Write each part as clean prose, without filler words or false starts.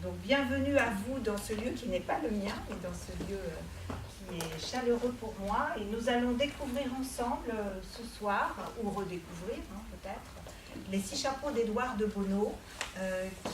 Donc bienvenue à vous dans ce lieu qui n'est pas le mien, mais dans ce lieu qui est chaleureux pour moi. Et nous allons découvrir ensemble ce soir, ou redécouvrir peut-être, les 6 chapeaux d'Édouard de Bonneau,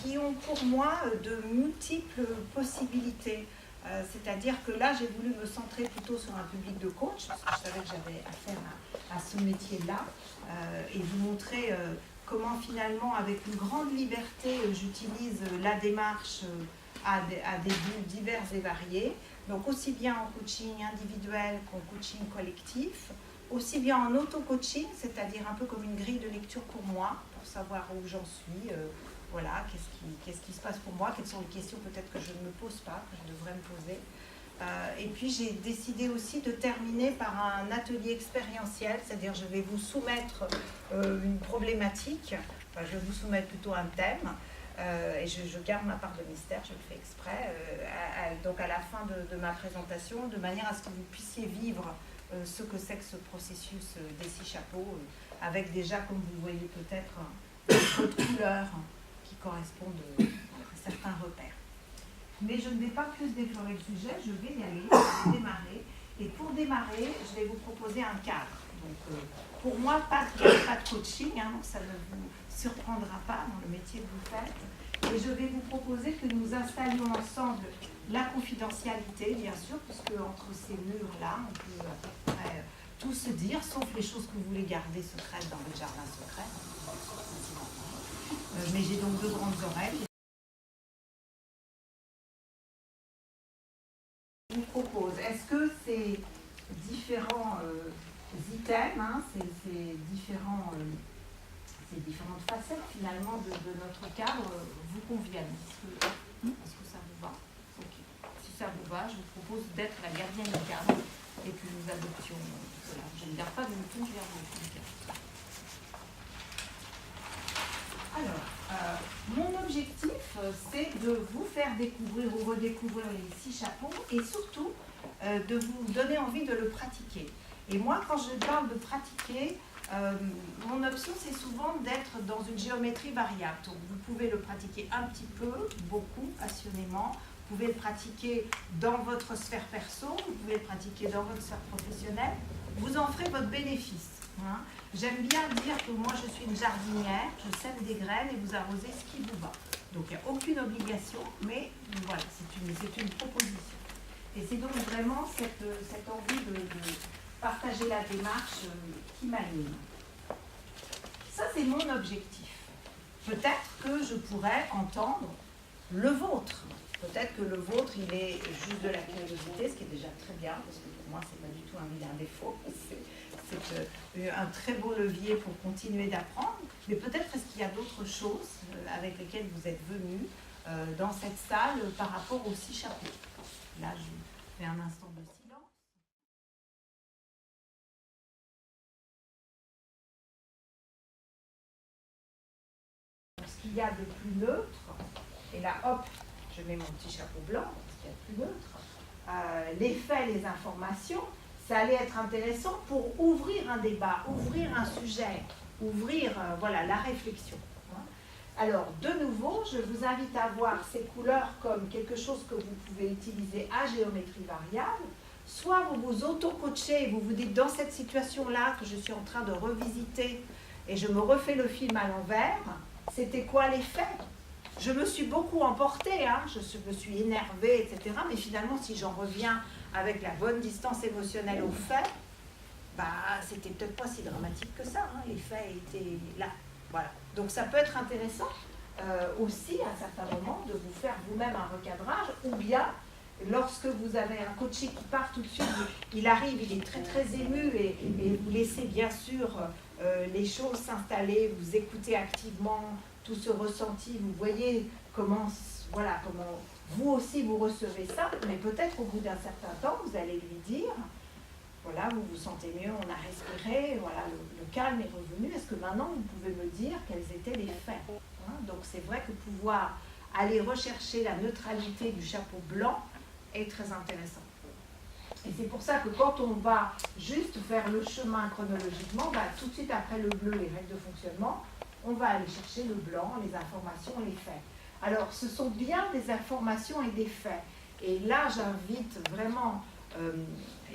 qui ont pour moi de multiples possibilités. C'est-à-dire que là, j'ai voulu me centrer plutôt sur un public de coach, parce que je savais que j'avais affaire à ce métier-là, et vous montrer comment finalement, avec une grande liberté, j'utilise la démarche à des buts divers et variés, donc aussi bien en coaching individuel qu'en coaching collectif, aussi bien en auto-coaching, c'est-à-dire un peu comme une grille de lecture pour moi, pour savoir où j'en suis, voilà, qu'est-ce qui se passe pour moi, quelles sont les questions peut-être que je ne me pose pas, que je devrais me poser. Et puis j'ai décidé aussi de terminer par un atelier expérientiel, c'est-à-dire je vais vous soumettre une problématique, enfin je vais vous soumettre plutôt un thème, et je garde ma part de mystère, je le fais exprès, donc à la fin de ma présentation, de manière à ce que vous puissiez vivre ce que c'est que ce processus des 6 chapeaux, avec déjà, comme vous voyez peut-être, d'autres couleurs qui correspondent à certains repères. Mais je ne vais pas plus déflorer le sujet, je vais y aller, je vais démarrer. Et pour démarrer, je vais vous proposer un cadre. Donc, pour moi, pas de coaching, hein, donc ça ne vous surprendra pas dans le métier que vous faites. Et je vais vous proposer que nous installions ensemble la confidentialité, bien sûr, puisque entre ces murs-là, on peut à peu près tout se dire, sauf les choses que vous voulez garder secrètes dans votre jardin secret. Mais j'ai donc 2 grandes oreilles. Je vous propose, est-ce que ces différents items, hein, ces différentes facettes finalement de notre cadre vous conviennent? Est-ce que ça vous va? Okay. Si ça vous va, je vous propose d'être la gardienne du cadre et que nous adoptions cela. Je ne garde pas de mouton, je garde le cadre. Alors, mon objectif, c'est de vous faire découvrir ou redécouvrir les 6 chapeaux et surtout de vous donner envie de le pratiquer. Et moi, quand je parle de pratiquer, mon option, c'est souvent d'être dans une géométrie variable. Donc, vous pouvez le pratiquer un petit peu, beaucoup, passionnément. Vous pouvez le pratiquer dans votre sphère perso, vous pouvez le pratiquer dans votre sphère professionnelle. Vous en ferez votre bénéfice. Hein. J'aime bien dire que moi je suis une jardinière, je sème des graines et vous arrosez ce qui vous va. Donc il n'y a aucune obligation, mais voilà, c'est une proposition. Et c'est donc vraiment cette envie de partager la démarche qui m'anime. Ça c'est mon objectif. Peut-être que je pourrais entendre le vôtre. Peut-être que le vôtre, il est juste de la curiosité, ce qui est déjà très bien, parce que pour moi, ce n'est pas du tout un vilain défaut. C'est un très beau levier pour continuer d'apprendre. Mais peut-être est-ce qu'il y a d'autres choses avec lesquelles vous êtes venus dans cette salle par rapport aux 6 chapeaux. Là, je fais un instant de silence. Ce qu'il y a de plus neutre, et là, hop, je mets mon petit chapeau blanc, parce qu'il y a plus neutre. Les faits, les informations, ça allait être intéressant pour ouvrir un débat, ouvrir un sujet, ouvrir voilà, la réflexion. Alors, de nouveau, je vous invite à voir ces couleurs comme quelque chose que vous pouvez utiliser à géométrie variable. Soit vous vous auto-coachez, vous vous dites dans cette situation-là que je suis en train de revisiter et je me refais le film à l'envers, c'était quoi les faits? Je me suis beaucoup emportée, hein, je me suis énervée, etc. Mais finalement, si j'en reviens avec la bonne distance émotionnelle aux faits, bah, c'était peut-être pas si dramatique que ça. Hein, les faits étaient là. Voilà. Donc ça peut être intéressant aussi, à certains moments, de vous faire vous-même un recadrage, ou bien, lorsque vous avez un coaching qui part tout de suite, il arrive, il est très très ému, et vous laissez bien sûr les choses s'installer, vous écoutez activement, tout ce ressenti, vous voyez comment vous aussi vous recevez ça, mais peut-être au bout d'un certain temps, vous allez lui dire, voilà, vous vous sentez mieux, on a respiré, voilà, le calme est revenu, est-ce que maintenant vous pouvez me dire quels étaient les faits, hein? Donc c'est vrai que pouvoir aller rechercher la neutralité du chapeau blanc est très intéressant. Et c'est pour ça que quand on va juste faire le chemin chronologiquement, bah, tout de suite après le bleu, les règles de fonctionnement, on va aller chercher le blanc, les informations, les faits. Alors, ce sont bien des informations et des faits. Et là, j'invite vraiment,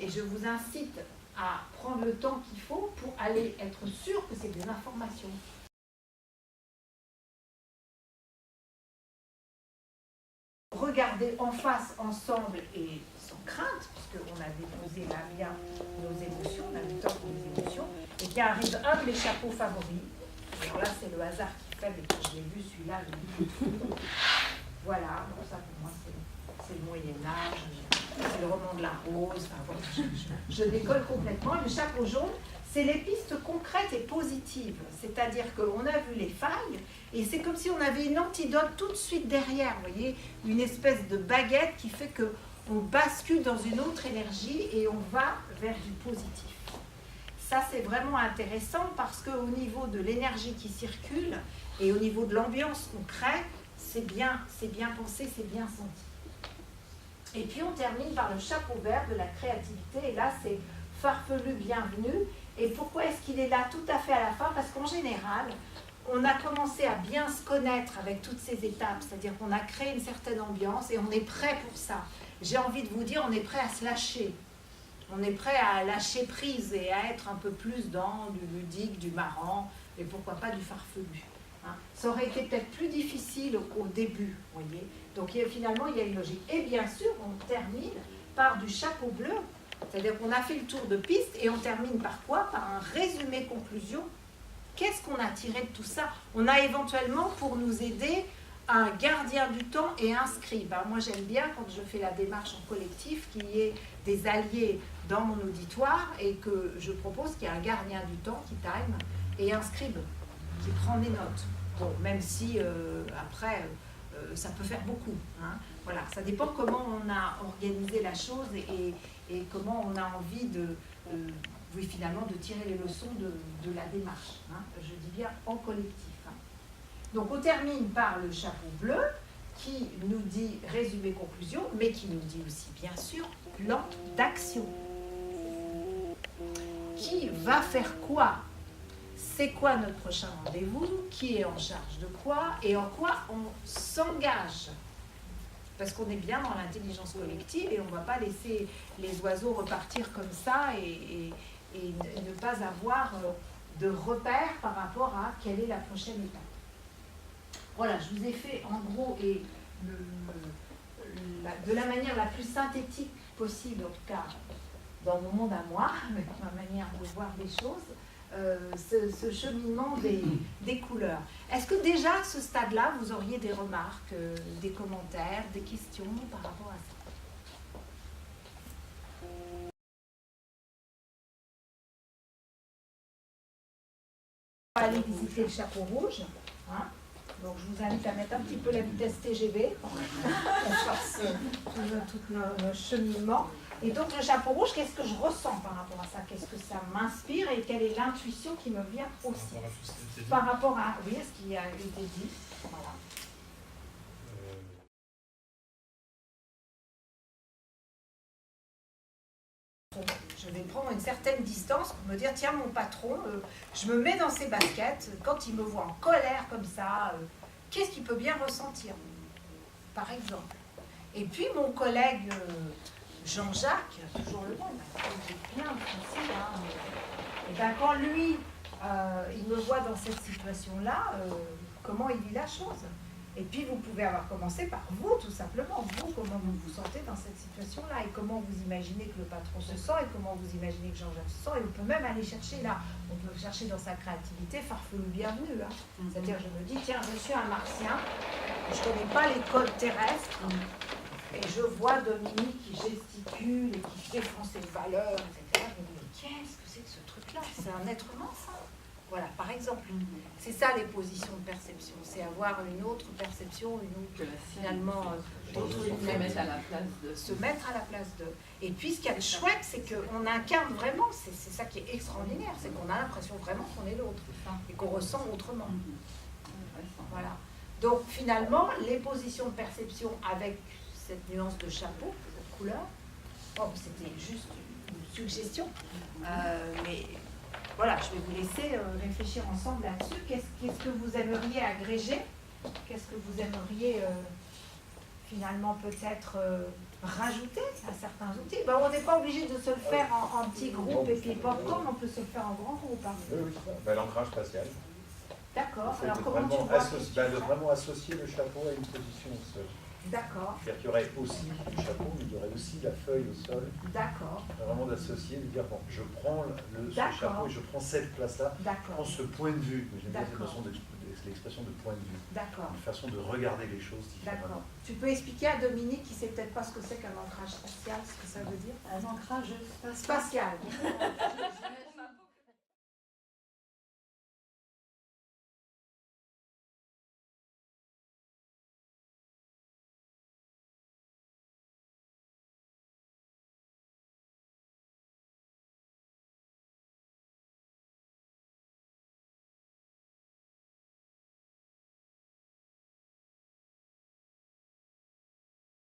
et je vous incite à prendre le temps qu'il faut pour aller être sûr que c'est des informations. Regarder en face ensemble et sans crainte, puisqu'on a déposé là bien nos émotions, on a du temps pour les émotions, et qu'il arrive un de mes chapeaux favoris. Alors là, c'est le hasard qui fait, mais quand je l'ai vu, celui-là, voilà, bon, ça pour moi, c'est le Moyen-Âge, c'est le roman de la rose, enfin, bon, je décolle complètement. Le chapeau jaune, c'est les pistes concrètes et positives, c'est-à-dire qu'on a vu les failles, et c'est comme si on avait une antidote tout de suite derrière, vous voyez, une espèce de baguette qui fait qu'on bascule dans une autre énergie et on va vers du positif. Ça, c'est vraiment intéressant parce qu'au niveau de l'énergie qui circule et au niveau de l'ambiance qu'on crée, c'est bien pensé, c'est bien senti. Et puis, on termine par le chapeau vert de la créativité, et là, c'est farfelu, bienvenue. Et pourquoi est-ce qu'il est là tout à fait à la fin? Parce qu'en général, on a commencé à bien se connaître avec toutes ces étapes, c'est-à-dire qu'on a créé une certaine ambiance et on est prêt pour ça. J'ai envie de vous dire, on est prêt à se lâcher. On est prêt à lâcher prise et à être un peu plus dans du ludique, du marrant, et pourquoi pas du farfelu. Hein. Ça aurait été peut-être plus difficile au début, vous voyez. Donc finalement, il y a une logique. Et bien sûr, on termine par du chapeau bleu. C'est-à-dire qu'on a fait le tour de piste et on termine par quoi? Par un résumé conclusion. Qu'est-ce qu'on a tiré de tout ça? On a éventuellement, pour nous aider, un gardien du temps et un scribe. Alors moi, j'aime bien, quand je fais la démarche en collectif, qu'il y ait des alliés dans mon auditoire et que je propose qu'il y ait un gardien du temps qui time et un scribe qui prend des notes. Bon, même si après, ça peut faire beaucoup. Hein. Voilà, ça dépend comment on a organisé la chose et comment on a envie oui, finalement, de tirer les leçons de la démarche. Hein. Je dis bien en collectif. Hein. Donc, on termine par le chapeau bleu qui nous dit résumé conclusion, mais qui nous dit aussi, bien sûr, plan d'action. Qui va faire quoi? C'est quoi notre prochain rendez-vous? Qui est en charge de quoi? Et en quoi on s'engage? Parce qu'on est bien dans l'intelligence collective et on ne va pas laisser les oiseaux repartir comme ça et ne pas avoir de repères par rapport à quelle est la prochaine étape. Voilà, je vous ai fait en gros et de la manière la plus synthétique possible, en tout cas dans mon monde à moi, avec ma manière de voir les choses, ce cheminement des couleurs. Est-ce que déjà à ce stade-là, vous auriez des remarques, des commentaires, des questions par rapport à ça? On va aller visiter le chapeau rouge. Hein. Donc je vous invite à mettre un petit peu la vitesse TGV pour qu'on fasse tout notre cheminement. Et donc le chapeau rouge, qu'est-ce que je ressens par rapport à ça? Qu'est-ce que ça m'inspire et quelle est l'intuition qui me vient aussi par rapport à oui, ce qui a été dit. Voilà. Je vais prendre une certaine distance pour me dire, tiens, mon patron, je me mets dans ses baskets, quand il me voit en colère comme ça, qu'est-ce qu'il peut bien ressentir, par exemple. Et puis mon collègue Jean-Jacques, toujours le même, j'ai bien pensé, hein, et bien quand lui, il me voit dans cette situation-là, comment il vit la chose. Et puis vous pouvez avoir commencé par vous, tout simplement. Vous, comment vous vous sentez dans cette situation-là et comment vous imaginez que le patron se sent et comment vous imaginez que Jean-Jacques se sent. Et on peut même aller chercher là. On peut chercher dans sa créativité, farfelu bienvenue. Hein. C'est-à-dire, je me dis, tiens, je suis un martien, je ne connais pas les codes terrestres et je vois Dominique qui gesticule et qui défend ses valeurs, etc. Je me dis, mais qu'est-ce que c'est que ce truc-là? C'est un être humain, ça. Voilà, par exemple, c'est ça les positions de perception, c'est avoir une autre perception, une autre, finalement, se mettre à la place de. Et puis ce qu'il y a de chouette, c'est qu'on incarne vraiment, c'est ça qui est extraordinaire, c'est qu'on a l'impression vraiment qu'on est l'autre et qu'on ressent autrement. Voilà. Donc finalement, les positions de perception avec cette nuance de chapeau, cette couleur, bon, c'était juste une suggestion, mais voilà, je vais vous laisser réfléchir ensemble là-dessus. Qu'est-ce que vous aimeriez agréger Qu'est-ce que vous aimeriez finalement peut-être rajouter à certains outils? Ben, on n'est pas obligé de se le faire en petits groupes et puis popcorn, on peut se le faire en grand groupe. Hein. Oui, ben, l'ancrage spatial. D'accord. Alors comment tu vois de vraiment associer le chapeau à une position au sol. D'accord. C'est-à-dire qu'il y aurait aussi le chapeau, mais il y aurait aussi la feuille au sol. D'accord. Vraiment d'associer, de dire, bon, je prends ce chapeau et je prends cette place-là, je prends ce point de vue. J'aime bien cette notion l'expression de point de vue. D'accord. Une façon de regarder les choses différemment. D'accord. Tu peux expliquer à Dominique, qui ne sait peut-être pas ce que c'est qu'un ancrage spatial, ce que ça veut dire? Un ancrage spatial.